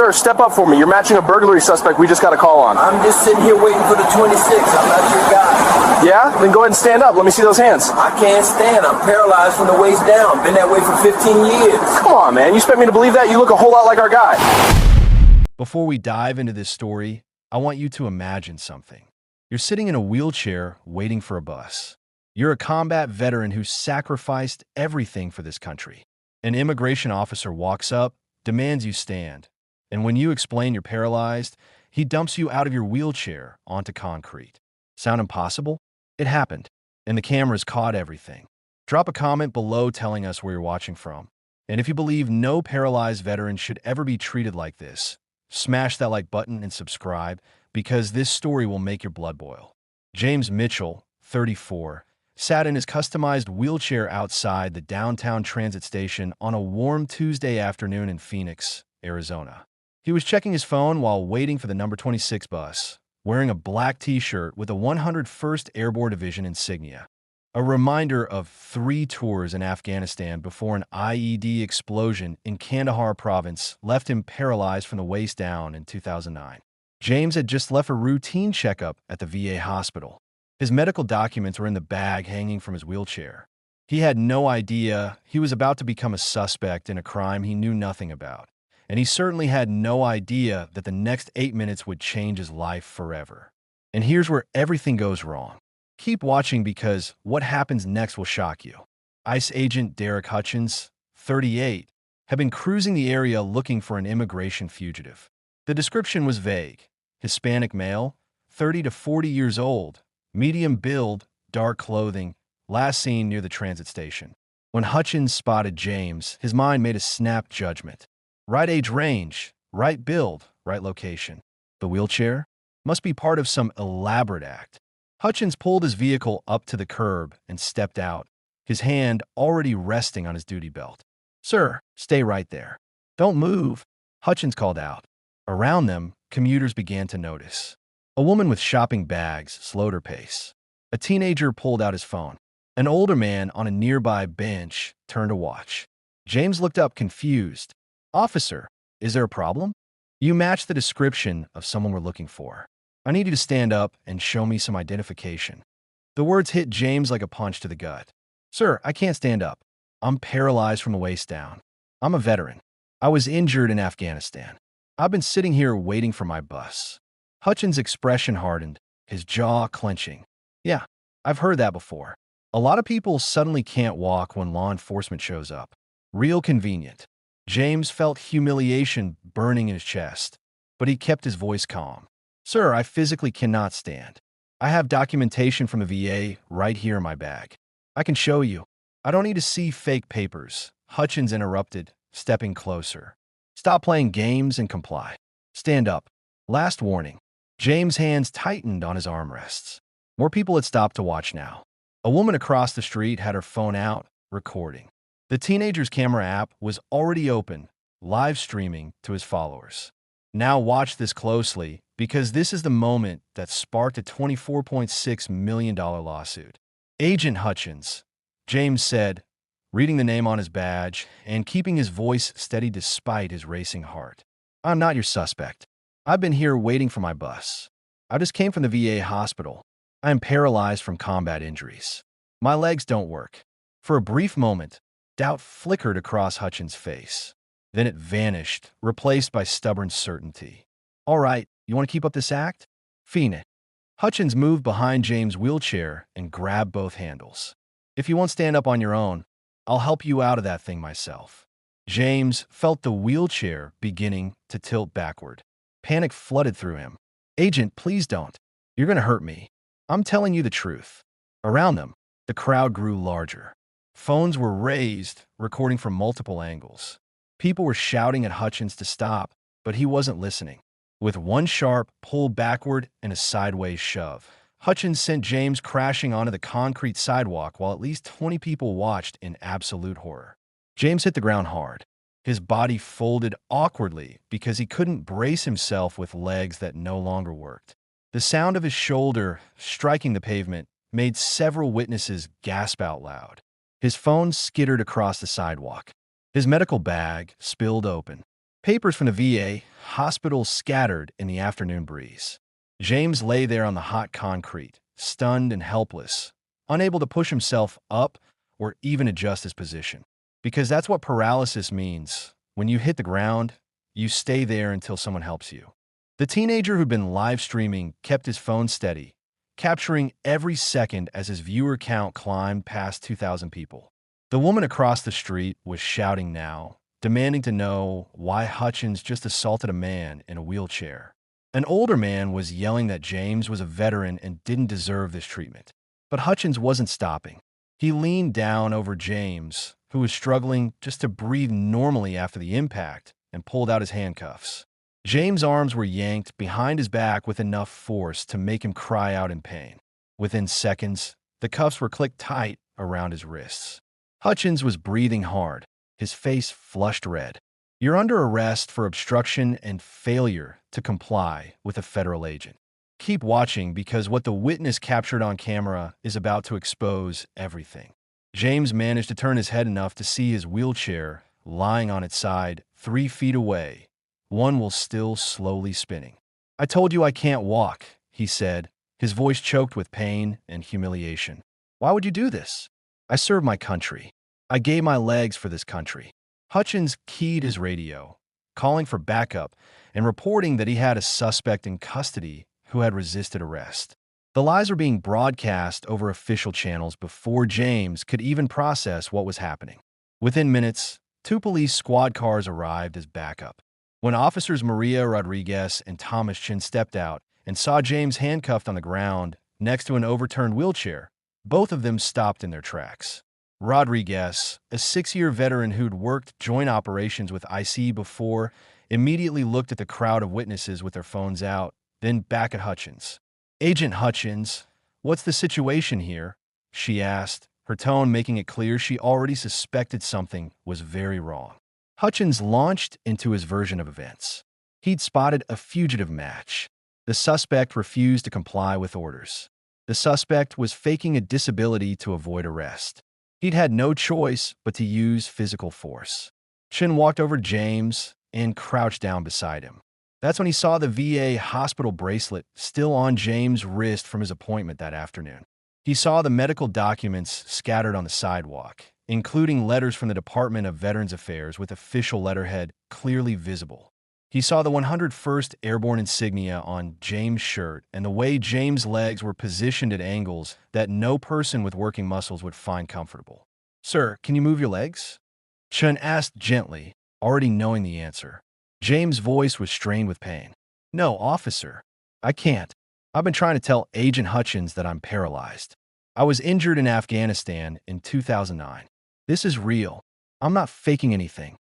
Sir, step up for me. You're matching a burglary suspect we just got a call on. I'm just sitting here waiting for the 26. I'm not your guy. Yeah? Then go ahead and stand up. Let me see those hands. I can't stand. I'm paralyzed from the waist down. Been that way for 15 years. Come on, man. You expect me to believe that? You look a whole lot like our guy. Before we dive into this story, I want you to imagine something. You're sitting in a wheelchair waiting for a bus. You're a combat veteran who sacrificed everything for this country. An immigration officer walks up, demands you stand, and when you explain you're paralyzed, he dumps you out of your wheelchair onto concrete. Sound impossible? It happened, and the cameras caught everything. Drop a comment below telling us where you're watching from. And if you believe no paralyzed veteran should ever be treated like this, smash that like button and subscribe, because this story will make your blood boil. James Mitchell, 34, sat in his customized wheelchair outside the downtown transit station on a warm Tuesday afternoon in Phoenix, Arizona. He was checking his phone while waiting for the number 26 bus, wearing a black t-shirt with a 101st Airborne Division insignia. A reminder of 3 tours in Afghanistan before an IED explosion in Kandahar province left him paralyzed from the waist down in 2009. James had just left a routine checkup at the VA hospital. His medical documents were in the bag hanging from his wheelchair. He had no idea he was about to become a suspect in a crime he knew nothing about. And he certainly had no idea that the next 8 minutes would change his life forever. And here's where everything goes wrong. Keep watching because what happens next will shock you. ICE Agent Derek Hutchins, 38, had been cruising the area looking for an immigration fugitive. The description was vague. Hispanic male, 30 to 40 years old, medium build, dark clothing, last seen near the transit station. When Hutchins spotted James, his mind made a snap judgment. Right age range, right build, right location. The wheelchair must be part of some elaborate act. Hutchins pulled his vehicle up to the curb and stepped out, his hand already resting on his duty belt. "Sir, stay right there. Don't move," Hutchins called out. Around them, commuters began to notice. A woman with shopping bags slowed her pace. A teenager pulled out his phone. An older man on a nearby bench turned to watch. James looked up confused. "Officer, is there a problem? You match the description of someone we're looking for. I need you to stand up and show me some identification." The words hit James like a punch to the gut. "Sir, I can't stand up. I'm paralyzed from the waist down. I'm a veteran. I was injured in Afghanistan. I've been sitting here waiting for my bus." Hutchins' expression hardened, his jaw clenching. "Yeah, I've heard that before. A lot of people suddenly can't walk when law enforcement shows up. Real convenient." James felt humiliation burning in his chest, but he kept his voice calm. "Sir, I physically cannot stand. I have documentation from the VA right here in my bag. I can show you." "I don't need to see fake papers," Hutchins interrupted, stepping closer. "Stop playing games and comply. Stand up. Last warning." James' hands tightened on his armrests. More people had stopped to watch now. A woman across the street had her phone out, recording. The teenager's camera app was already open, live streaming to his followers. Now watch this closely, because this is the moment that sparked a $24.6 million lawsuit. "Agent Hutchins," James said, reading the name on his badge and keeping his voice steady despite his racing heart. "I'm not your suspect. I've been here waiting for my bus. I just came from the VA hospital. I am paralyzed from combat injuries. My legs don't work." For a brief moment, doubt flickered across Hutchins' face. Then it vanished, replaced by stubborn certainty. "All right, you want to keep up this act? Fiend it." Hutchins moved behind James' wheelchair and grabbed both handles. "If you won't stand up on your own, I'll help you out of that thing myself." James felt the wheelchair beginning to tilt backward. Panic flooded through him. "Agent, please don't. You're going to hurt me. I'm telling you the truth." Around them, the crowd grew larger. Phones were raised, recording from multiple angles. People were shouting at Hutchins to stop, but he wasn't listening. With one sharp pull backward and a sideways shove, Hutchins sent James crashing onto the concrete sidewalk while at least 20 people watched in absolute horror. James hit the ground hard. His body folded awkwardly because he couldn't brace himself with legs that no longer worked. The sound of his shoulder striking the pavement made several witnesses gasp out loud. His phone skittered across the sidewalk. His medical bag spilled open. Papers from the VA, hospital scattered in the afternoon breeze. James lay there on the hot concrete, stunned and helpless, unable to push himself up or even adjust his position. Because that's what paralysis means. When you hit the ground, you stay there until someone helps you. The teenager who'd been live streaming kept his phone steady, capturing every second as his viewer count climbed past 2,000 people. The woman across the street was shouting now, demanding to know why Hutchins just assaulted a man in a wheelchair. An older man was yelling that James was a veteran and didn't deserve this treatment. But Hutchins wasn't stopping. He leaned down over James, who was struggling just to breathe normally after the impact, and pulled out his handcuffs. James' arms were yanked behind his back with enough force to make him cry out in pain. Within seconds, the cuffs were clicked tight around his wrists. Hutchins was breathing hard, his face flushed red. "You're under arrest for obstruction and failure to comply with a federal agent. Keep watching because what the witness captured on camera is about to expose everything." James managed to turn his head enough to see his wheelchair lying on its side 3 feet away. One was still slowly spinning. "I told you I can't walk," he said, his voice choked with pain and humiliation. "Why would you do this?" "I serve my country. I gave my legs for this country." Hutchins keyed his radio, calling for backup and reporting that he had a suspect in custody who had resisted arrest. The lies were being broadcast over official channels before James could even process what was happening. Within minutes, 2 police squad cars arrived as backup. When officers Maria Rodriguez and Thomas Chin stepped out and saw James handcuffed on the ground next to an overturned wheelchair, both of them stopped in their tracks. Rodriguez, a 6-year veteran who'd worked joint operations with ICE before, immediately looked at the crowd of witnesses with their phones out, then back at Hutchins. "Agent Hutchins, what's the situation here?" she asked, her tone making it clear she already suspected something was very wrong. Hutchins launched into his version of events. He'd spotted a fugitive match. The suspect refused to comply with orders. The suspect was faking a disability to avoid arrest. He'd had no choice but to use physical force. Chin walked over to James and crouched down beside him. That's when he saw the VA hospital bracelet still on James' wrist from his appointment that afternoon. He saw the medical documents scattered on the sidewalk, including letters from the Department of Veterans Affairs with official letterhead clearly visible. He saw the 101st Airborne insignia on James' shirt and the way James' legs were positioned at angles that no person with working muscles would find comfortable. "Sir, can you move your legs?" Chun asked gently, already knowing the answer. James' voice was strained with pain. "No, officer. I can't. I've been trying to tell Agent Hutchins that I'm paralyzed. I was injured in Afghanistan in 2009. This is real. I'm not faking anything."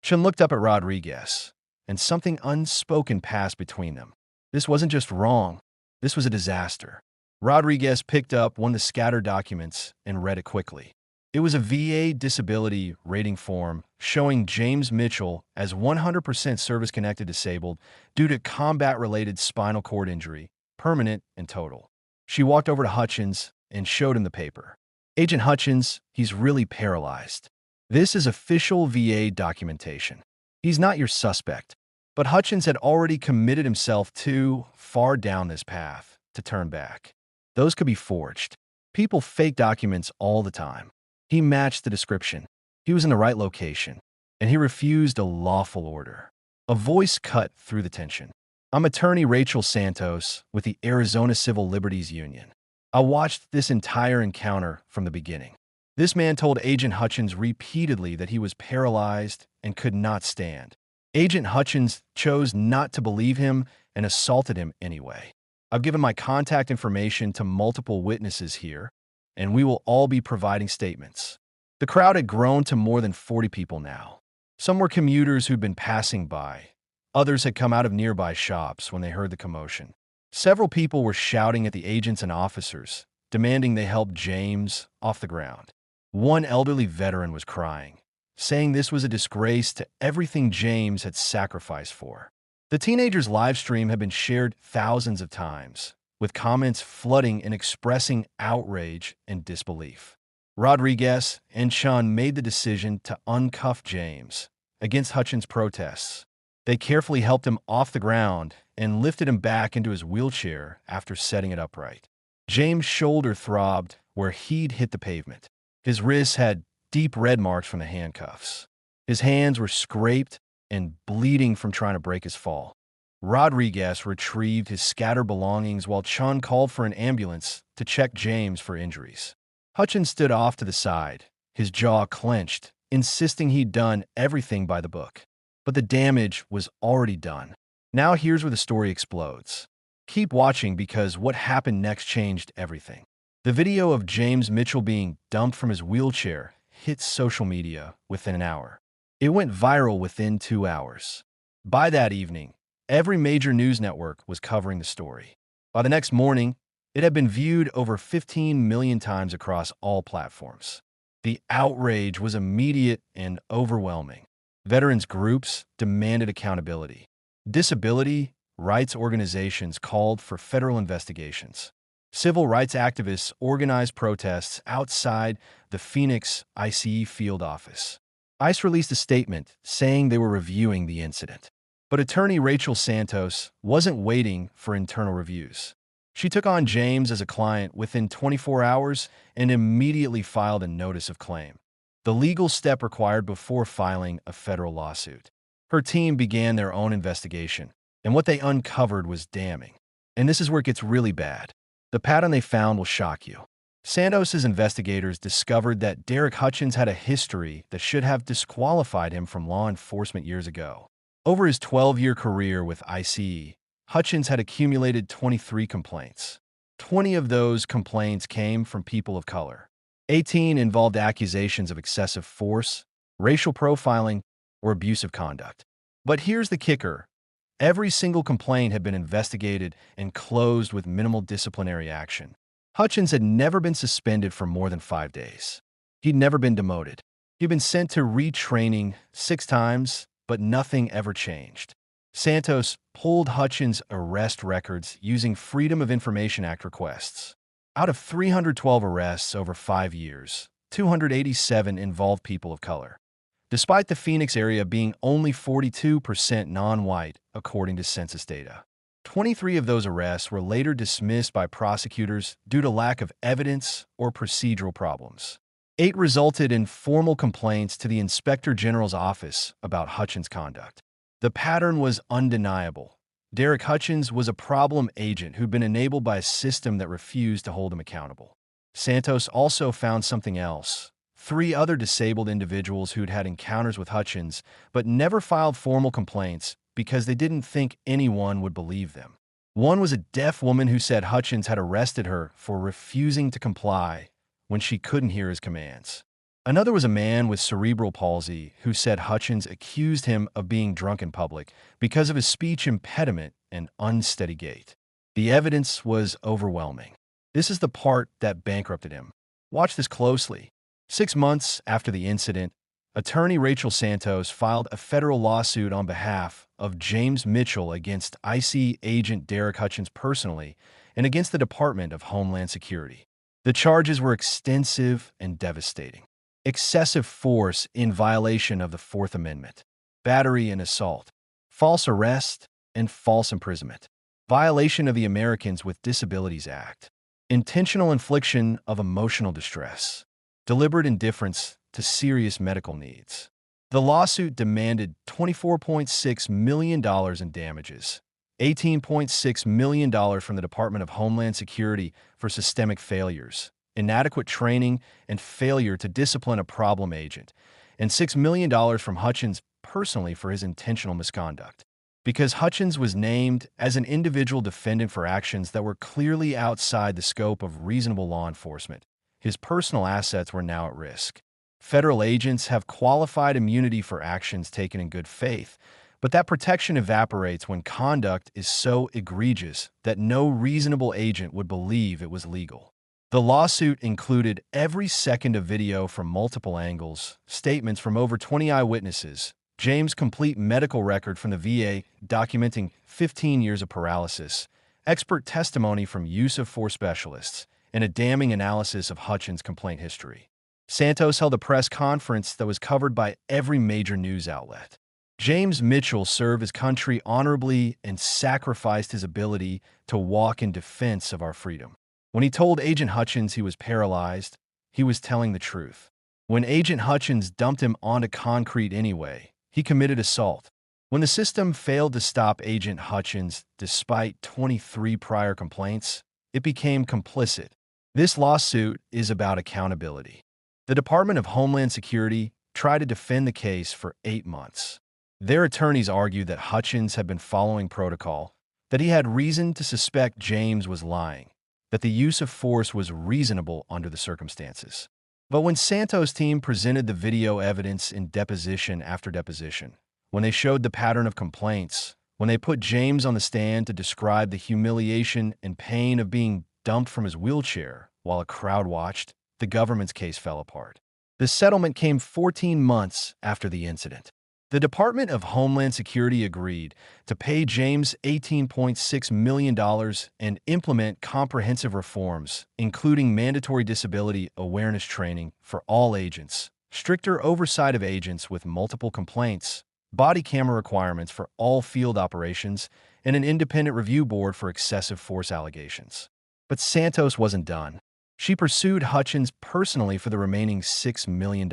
Chun looked up at Rodriguez, and something unspoken passed between them. This wasn't just wrong. This was a disaster. Rodriguez picked up one of the scattered documents and read it quickly. It was a VA disability rating form showing James Mitchell as 100% service-connected disabled due to combat-related spinal cord injury, permanent and total. She walked over to Hutchins and showed him the paper. "Agent Hutchins, he's really paralyzed. This is official VA documentation. He's not your suspect." But Hutchins had already committed himself too far down this path to turn back. Those could be forged. People fake documents all the time. He matched the description. He was in the right location, and he refused a lawful order. A voice cut through the tension. "I'm attorney Rachel Santos with the Arizona Civil Liberties Union. I watched this entire encounter from the beginning." This man told Agent Hutchins repeatedly that he was paralyzed and could not stand. Agent Hutchins chose not to believe him and assaulted him anyway. "I've given my contact information to multiple witnesses here, and we will all be providing statements." The crowd had grown to more than 40 people now. Some were commuters who'd been passing by. Others had come out of nearby shops when they heard the commotion. Several people were shouting at the agents and officers, demanding they help James off the ground. One elderly veteran was crying, saying this was a disgrace to everything James had sacrificed for. The teenager's live stream had been shared thousands of times, with comments flooding and expressing outrage and disbelief. Rodriguez and Chun made the decision to uncuff James against Hutchins' protests. They carefully helped him off the ground and lifted him back into his wheelchair after setting it upright. James' shoulder throbbed where he'd hit the pavement. His wrists had deep red marks from the handcuffs. His hands were scraped and bleeding from trying to break his fall. Rodriguez retrieved his scattered belongings while Chun called for an ambulance to check James for injuries. Hutchins stood off to the side, his jaw clenched, insisting he'd done everything by the book. But the damage was already done. Now here's where the story explodes. Keep watching because what happened next changed everything. The video of James Mitchell being dumped from his wheelchair hit social media within an hour. It went viral within 2 hours. By that evening, every major news network was covering the story. By the next morning, it had been viewed over 15 million times across all platforms. The outrage was immediate and overwhelming. Veterans groups demanded accountability. Disability rights organizations called for federal investigations. Civil rights activists organized protests outside the Phoenix ICE field office. ICE released a statement saying they were reviewing the incident. But attorney Rachel Santos wasn't waiting for internal reviews. She took on James as a client within 24 hours and immediately filed a notice of claim, the legal step required before filing a federal lawsuit. Her team began their own investigation, and what they uncovered was damning. And this is where it gets really bad. The pattern they found will shock you. Santos's investigators discovered that Derek Hutchins had a history that should have disqualified him from law enforcement years ago. Over his 12-year career with ICE, Hutchins had accumulated 23 complaints. 20 of those complaints came from people of color. 18 involved accusations of excessive force, racial profiling, or abusive conduct. But here's the kicker. Every single complaint had been investigated and closed with minimal disciplinary action. Hutchins had never been suspended for more than 5 days. He'd never been demoted. He'd been sent to retraining 6 times, but nothing ever changed. Santos pulled Hutchins' arrest records using Freedom of Information Act requests. Out of 312 arrests over 5 years, 287 involved people of color. Despite the Phoenix area being only 42% non-white, according to census data. 23 of those arrests were later dismissed by prosecutors due to lack of evidence or procedural problems. 8 resulted in formal complaints to the Inspector General's office about Hutchins' conduct. The pattern was undeniable. Derek Hutchins was a problem agent who'd been enabled by a system that refused to hold him accountable. Santos also found something else. 3 other disabled individuals who'd had encounters with Hutchins but never filed formal complaints because they didn't think anyone would believe them. One was a deaf woman who said Hutchins had arrested her for refusing to comply when she couldn't hear his commands. Another was a man with cerebral palsy who said Hutchins accused him of being drunk in public because of his speech impediment and unsteady gait. The evidence was overwhelming. This is the part that bankrupted him. Watch this closely. 6 months after the incident, attorney Rachel Santos filed a federal lawsuit on behalf of James Mitchell against ICE Agent Derek Hutchins personally and against the Department of Homeland Security. The charges were extensive and devastating. Excessive force in violation of the Fourth Amendment, battery and assault, false arrest, and false imprisonment, violation of the Americans with Disabilities Act, intentional infliction of emotional distress, deliberate indifference to serious medical needs. The lawsuit demanded $24.6 million in damages, $18.6 million from the Department of Homeland Security for systemic failures, inadequate training, and failure to discipline a problem agent, and $6 million from Hutchins personally for his intentional misconduct. Because Hutchins was named as an individual defendant for actions that were clearly outside the scope of reasonable law enforcement, his personal assets were now at risk. Federal agents have qualified immunity for actions taken in good faith, but that protection evaporates when conduct is so egregious that no reasonable agent would believe it was legal. The lawsuit included every second of video from multiple angles, statements from over 20 eyewitnesses, James' complete medical record from the VA documenting 15 years of paralysis, expert testimony from use of force specialists, and a damning analysis of Hutchins' complaint history. Santos held a press conference that was covered by every major news outlet. James Mitchell served his country honorably and sacrificed his ability to walk in defense of our freedom. When he told Agent Hutchins he was paralyzed, he was telling the truth. When Agent Hutchins dumped him onto concrete anyway, he committed assault. When the system failed to stop Agent Hutchins despite 23 prior complaints, it became complicit. This lawsuit is about accountability. The Department of Homeland Security tried to defend the case for 8 months. Their attorneys argued that Hutchins had been following protocol, that he had reason to suspect James was lying, that the use of force was reasonable under the circumstances. But when Santos' team presented the video evidence in deposition after deposition, when they showed the pattern of complaints, when they put James on the stand to describe the humiliation and pain of being dumped from his wheelchair while a crowd watched, the government's case fell apart. The settlement came 14 months after the incident. The Department of Homeland Security agreed to pay James $18.6 million and implement comprehensive reforms, including mandatory disability awareness training for all agents, stricter oversight of agents with multiple complaints, body camera requirements for all field operations, and an independent review board for excessive force allegations. But Santos wasn't done. She pursued Hutchins personally for the remaining $6 million.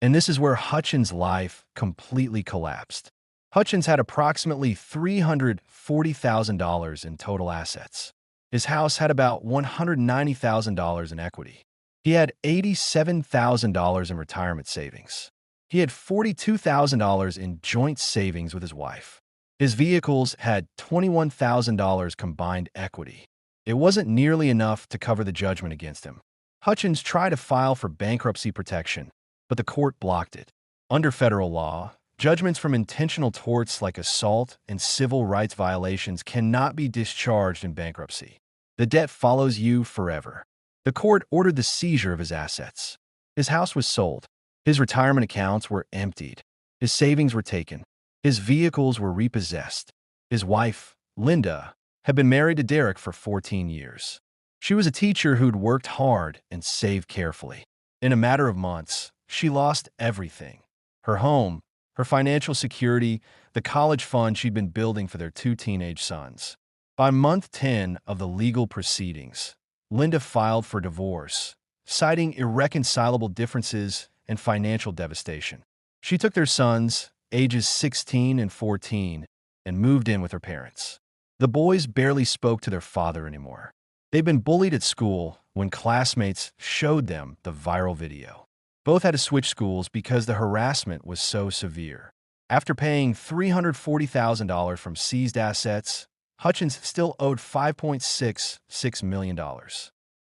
And this is where Hutchins' life completely collapsed. Hutchins had approximately $340,000 in total assets. His house had about $190,000 in equity. He had $87,000 in retirement savings. He had $42,000 in joint savings with his wife. His vehicles had $21,000 combined equity. It wasn't nearly enough to cover the judgment against him. Hutchins tried to file for bankruptcy protection, but the court blocked it. Under federal law, judgments from intentional torts like assault and civil rights violations cannot be discharged in bankruptcy. The debt follows you forever. The court ordered the seizure of his assets. His house was sold. His retirement accounts were emptied. His savings were taken. His vehicles were repossessed. His wife, Linda, had been married to Derek for 14 years. She was a teacher who'd worked hard and saved carefully. In a matter of months, she lost everything: her home, her financial security, the college fund she'd been building for their 2 teenage sons. By month 10 of the legal proceedings, Linda filed for divorce, citing irreconcilable differences and financial devastation. She took their sons, ages 16 and 14, and moved in with her parents. The boys barely spoke to their father anymore. They'd been bullied at school when classmates showed them the viral video. Both had to switch schools because the harassment was so severe. After paying $340,000 from seized assets, Hutchins still owed $5.66 million.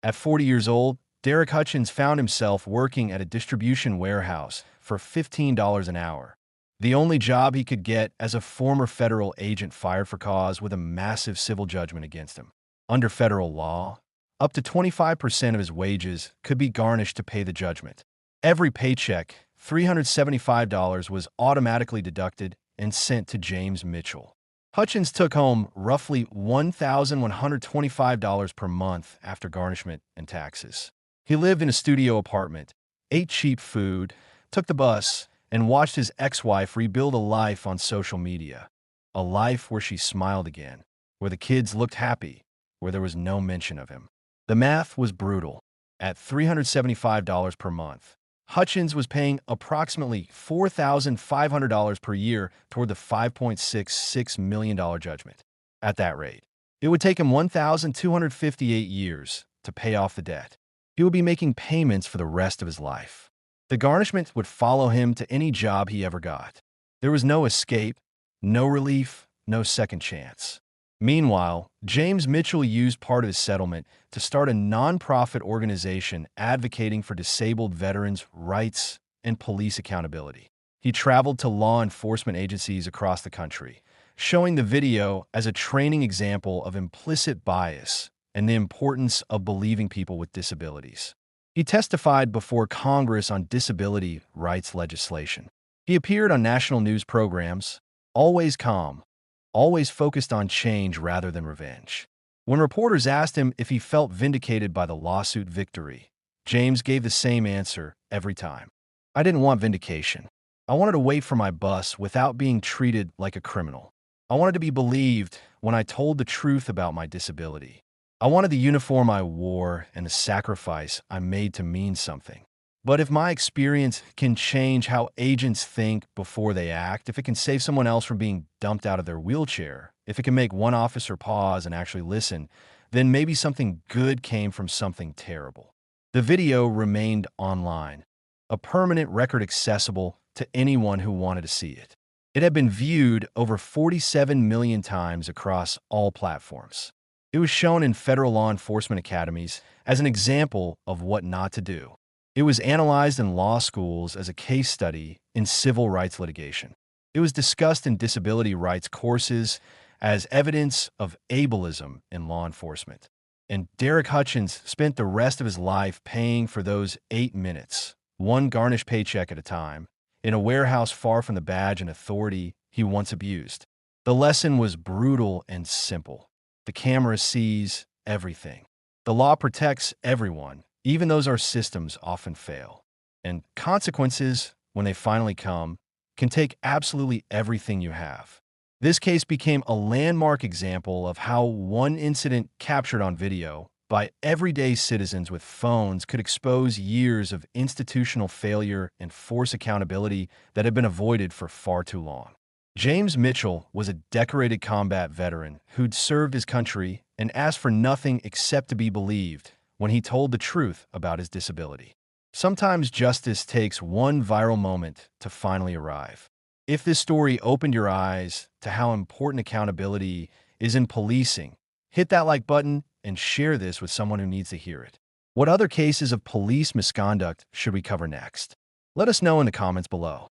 At 40 years old, Derek Hutchins found himself working at a distribution warehouse for $15 an hour, the only job he could get as a former federal agent fired for cause with a massive civil judgment against him. Under federal law, up to 25% of his wages could be garnished to pay the judgment. Every paycheck, $375, was automatically deducted and sent to James Mitchell. Hutchins took home roughly $1,125 per month after garnishment and taxes. He lived in a studio apartment, ate cheap food, took the bus, and watched his ex-wife rebuild a life on social media. A life where she smiled again, where the kids looked happy, where there was no mention of him. The math was brutal. At $375 per month, Hutchins was paying approximately $4,500 per year toward the $5.66 million judgment. At that rate, it would take him 1,258 years to pay off the debt. He would be making payments for the rest of his life. The garnishment would follow him to any job he ever got. There was no escape, no relief, no second chance. Meanwhile, James Mitchell used part of his settlement to start a nonprofit organization advocating for disabled veterans' rights and police accountability. He traveled to law enforcement agencies across the country, showing the video as a training example of implicit bias and the importance of believing people with disabilities. He testified before Congress on disability rights legislation. He appeared on national news programs, always calm, always focused on change rather than revenge. When reporters asked him if he felt vindicated by the lawsuit victory, James gave the same answer every time: "I didn't want vindication. I wanted to wait for my bus without being treated like a criminal. I wanted to be believed when I told the truth about my disability. I wanted the uniform I wore and the sacrifice I made to mean something. But if my experience can change how agents think before they act, if it can save someone else from being dumped out of their wheelchair, if it can make one officer pause and actually listen, then maybe something good came from something terrible. The video remained online, a permanent record accessible to anyone who wanted to see it. It had been viewed over 47 million times across all platforms. It was shown in federal law enforcement academies as an example of what not to do. It was analyzed in law schools as a case study in civil rights litigation. It was discussed in disability rights courses as evidence of ableism in law enforcement. And Derek Hutchins spent the rest of his life paying for those 8 minutes, one garnished paycheck at a time, in a warehouse far from the badge and authority he once abused. The lesson was brutal and simple. The camera sees everything. The law protects everyone, even those our systems often fail. And consequences, when they finally come, can take absolutely everything you have. This case became a landmark example of how one incident captured on video by everyday citizens with phones could expose years of institutional failure and force accountability that had been avoided for far too long. James Mitchell was a decorated combat veteran who'd served his country and asked for nothing except to be believed when he told the truth about his disability. Sometimes justice takes one viral moment to finally arrive. If this story opened your eyes to how important accountability is in policing, hit that like button and share this with someone who needs to hear it. What other cases of police misconduct should we cover next? Let us know in the comments below.